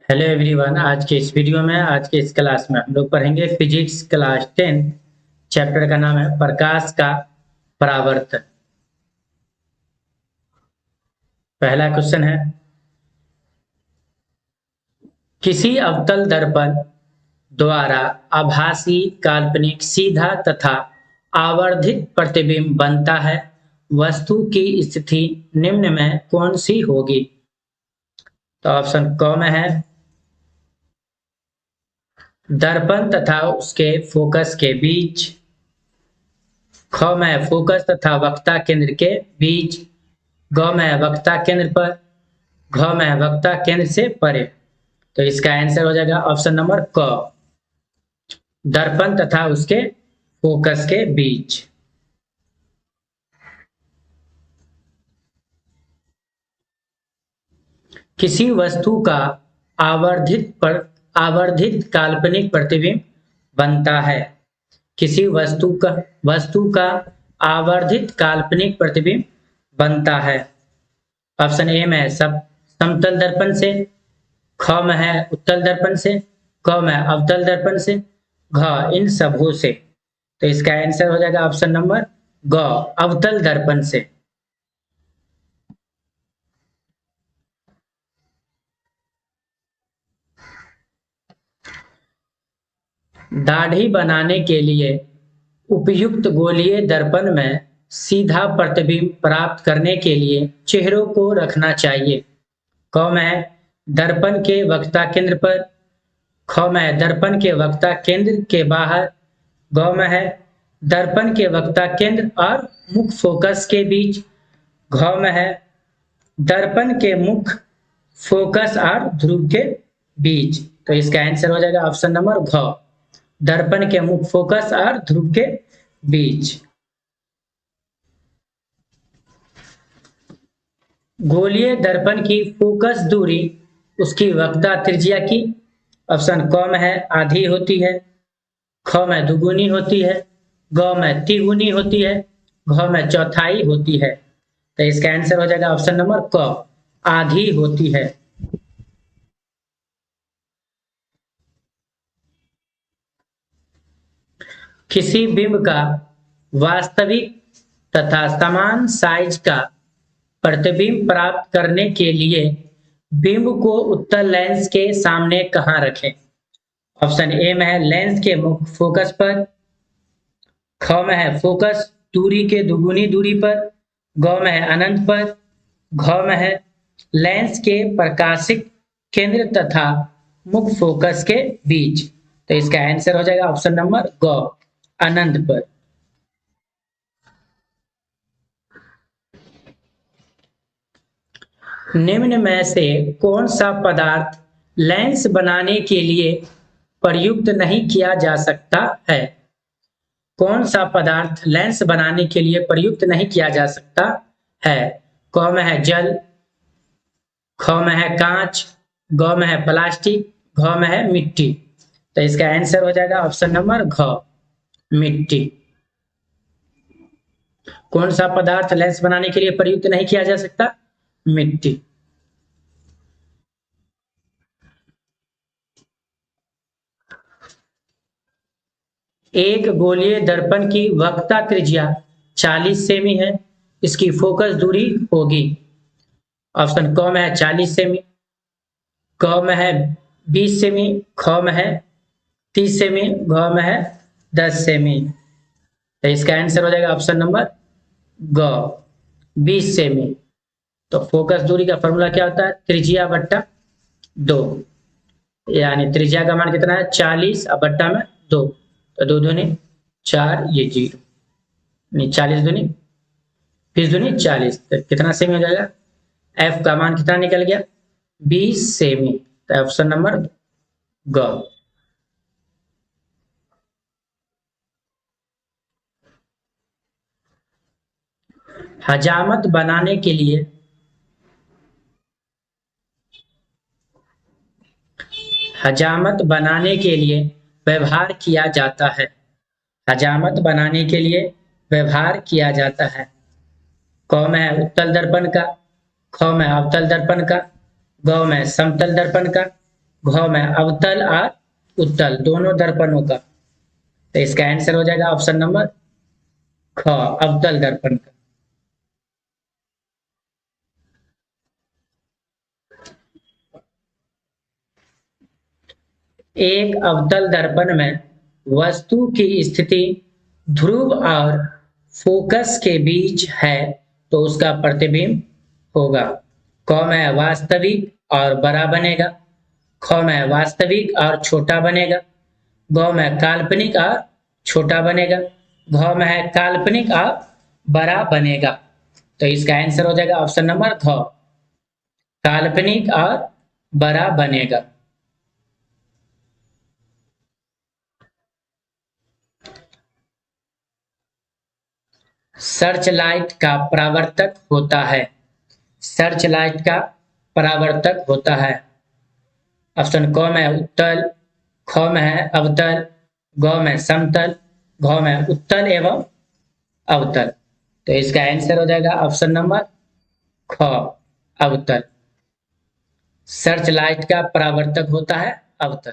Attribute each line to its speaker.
Speaker 1: Hello everyone. आज के इस वीडियो में आज के इस क्लास में हम लोग पढ़ेंगे फिजिक्स क्लास 10। चैप्टर का नाम है प्रकाश का परावर्तन। पहला क्वेश्चन है, किसी अवतल दर्पण द्वारा आभासी काल्पनिक सीधा तथा आवर्धित प्रतिबिंब बनता है। वस्तु की स्थिति निम्न में कौन सी होगी? तो ऑप्शन क में है दर्पण तथा उसके फोकस के बीच, ख में फोकस तथा वक्ता केंद्र के बीच, ग में वक्ता केंद्र पर, घ में वक्ता केंद्र से परे। तो इसका आंसर हो जाएगा ऑप्शन नंबर क, दर्पण तथा उसके फोकस के बीच। किसी वस्तु का आवर्धित काल्पनिक प्रतिबिंब बनता है। किसी वस्तु का आवर्धित काल्पनिक प्रतिबिंब बनता है। ऑप्शन ए में सब समतल दर्पण से, ख में है उत्तल दर्पण से, क में अवतल दर्पण से, घ इन सबों से। तो इसका आंसर हो जाएगा ऑप्शन नंबर ग, अवतल दर्पण से। दाढ़ी बनाने के लिए उपयुक्त गोलीय दर्पण में सीधा प्रतिबिंब प्राप्त करने के लिए चेहरों को रखना चाहिए। क में दर्पण के वक्ता केंद्र पर, ख में दर्पण के वक्ता केंद्र के बाहर, ग में है दर्पण के वक्ता केंद्र और मुख्य फोकस के बीच, घ में है दर्पण के मुख्य फोकस और ध्रुव के बीच। तो इसका आंसर हो जाएगा ऑप्शन नंबर घ, दर्पण के मुख्य फोकस और ध्रुव के बीच। गोलीय दर्पण की फोकस दूरी उसकी वक्ता त्रिज्या की, ऑप्शन क में है आधी होती है, ख में दुगुनी होती है, ग में तिगुनी होती है, घ में चौथाई होती है। तो इसका आंसर हो जाएगा ऑप्शन नंबर क, आधी होती है। किसी बिंब का वास्तविक तथा समान साइज का प्रतिबिंब प्राप्त करने के लिए बिंब को उत्तल लेंस के सामने कहां रखें? ऑप्शन ए में है लेंस के मुख्य फोकस पर, ख में है फोकस दूरी के दुगुनी दूरी पर, ग में है अनंत पर, घ में है लेंस के प्रकाशिक केंद्र तथा मुख्य फोकस के बीच। तो इसका आंसर हो जाएगा ऑप्शन नंबर ग, अनंत पर। निम्न में से कौन सा पदार्थ लेंस बनाने के लिए प्रयुक्त नहीं किया जा सकता है? कौन सा पदार्थ लेंस बनाने के लिए प्रयुक्त नहीं किया जा सकता है? क में है जल, ख में है कांच, ग में है प्लास्टिक, घ में है मिट्टी। तो इसका आंसर हो जाएगा ऑप्शन नंबर घ, मिट्टी। कौन सा पदार्थ लेंस बनाने के लिए प्रयुक्त नहीं किया जा सकता? मिट्टी। एक गोलीय दर्पण की वक्ता त्रिज्या 40 सेमी है, इसकी फोकस दूरी होगी। ऑप्शन क में है 40 सेमी, क में है 20 सेमी, ख में है 30 सेमी, घ में है 10 सेमी। तो इसका आंसर हो जाएगा ऑप्शन नंबर ग, 20 सेमी। तो फोकस दूरी का फॉर्मूला क्या होता है? त्रिज्या बट्टा 2, यानी त्रिज्या का मान कितना है? 40 और बट्टा में 2, तो 2 दूनी 4, ये 0, नहीं 40 दूनी 20 दूनी 40, तो कितना सेमी हो जाएगा? एफ का मान कितना निकल गया? 20 सेमी। तो ऑप्शन नंबर ग। हजामत बनाने के लिए व्यवहार किया जाता है। हजामत बनाने के लिए व्यवहार किया जाता है। क में है उत्तल दर्पण का, ख में अवतल दर्पण का, ग में समतल दर्पण का, घ में अवतल और उत्तल दोनों दर्पणों का। तो इसका आंसर हो जाएगा ऑप्शन नंबर ख, अवतल दर्पण का। एक अवतल दर्पण में वस्तु की स्थिति ध्रुव और फोकस के बीच है तो उसका प्रतिबिंब होगा। क में वास्तविक और बड़ा बनेगा, ख में वास्तविक और छोटा बनेगा, ग में काल्पनिक और छोटा बनेगा, घ में है काल्पनिक और बड़ा बनेगा। तो इसका आंसर हो जाएगा ऑप्शन नंबर घ, काल्पनिक और बड़ा बनेगा। सर्च लाइट का परावर्तक होता है। सर्च लाइट का परावर्तक होता है। ऑप्शन क में उत्तल, ख में है अवतल, ग में समतल, घ में उत्तल एवं अवतल। तो इसका आंसर हो जाएगा ऑप्शन नंबर ख, अवतल। सर्च लाइट का परावर्तक होता है अवतल।